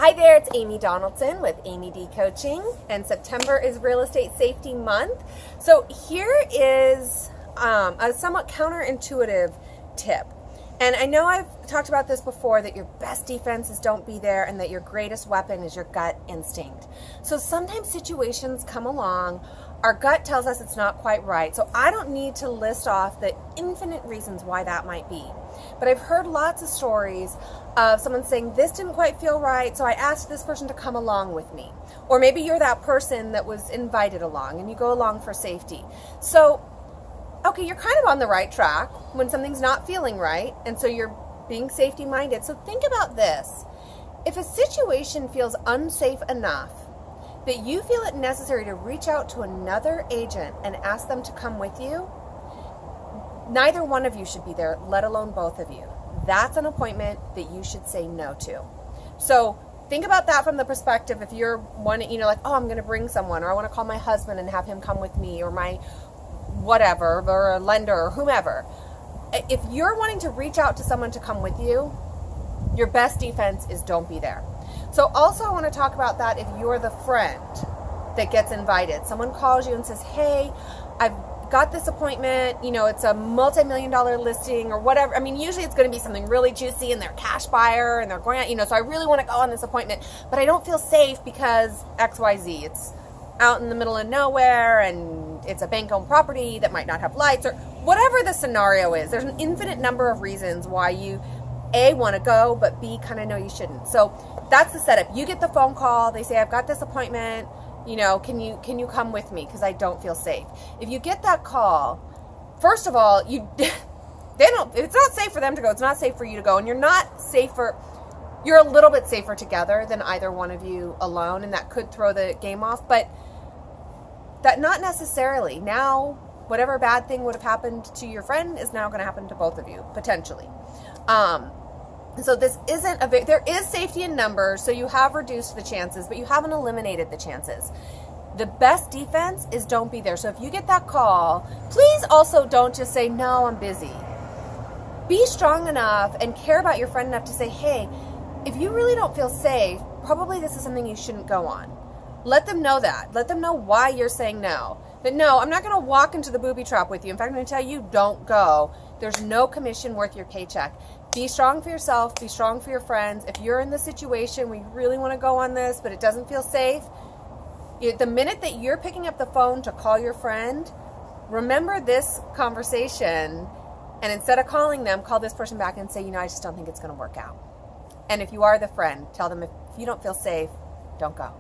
Hi there, it's Amy Donaldson with Amy D Coaching, and September is Real Estate Safety Month. So here is a somewhat counterintuitive tip. And I know I've talked about this before, that your best defense is don't be there, and that your greatest weapon is your gut instinct. So sometimes situations come along, our gut tells us it's not quite right. So I don't need to list off the infinite reasons why that might be. But I've heard lots of stories of someone saying, this didn't quite feel right, so I asked this person to come along with me. Or maybe you're that person that was invited along and you go along for safety. So, okay, you're kind of on the right track when something's not feeling right, and so you're being safety minded. So think about this. If a situation feels unsafe enough that you feel it necessary to reach out to another agent and ask them to come with you, neither one of you should be there, let alone both of you. That's an appointment that you should say no to. So think about that from the perspective, if you're one, like, oh, I'm going to bring someone, or I want to call my husband and have him come with me, or my whatever, or a lender, or whomever. If you're wanting to reach out to someone to come with you, your best defense is don't be there. So also I want to talk about that if you're the friend that gets invited. Someone calls you and says, hey, I've got this appointment, it's a multi-million-dollar listing or whatever. I mean, usually it's going to be something really juicy and they're a cash buyer and they're going out, so I really want to go on this appointment, but I don't feel safe because XYZ. It's out in the middle of nowhere and it's a bank-owned property that might not have lights, or whatever the scenario is. There's an infinite number of reasons why you A, want to go, but B, kind of know you shouldn't. So that's the setup. You get the phone call, they say, I've got this appointment, can you come with me because I don't feel safe. If you get that call, first of all, it's not safe for them to go, it's not safe for you to go, and you're a little bit safer together than either one of you alone, and that could throw the game off, but that not necessarily. Now, whatever bad thing would have happened to your friend is now going to happen to both of you, potentially. So this isn't there is safety in numbers, so you have reduced the chances, but you haven't eliminated the chances. The best defense is don't be there. So if you get that call, please also don't just say, no, I'm busy. Be strong enough and care about your friend enough to say, hey, if you really don't feel safe, probably this is something you shouldn't go on. Let them know that. Let them know why you're saying no. That no, I'm not going to walk into the booby trap with you. In fact, I'm going to tell you, don't go. There's no commission worth your paycheck. Be strong for yourself. Be strong for your friends. If you're in the situation where you really want to go on this, but it doesn't feel safe, the minute that you're picking up the phone to call your friend, remember this conversation, and instead of calling them, call this person back and say, I just don't think it's going to work out. And if you are the friend, tell them, if you don't feel safe, don't go.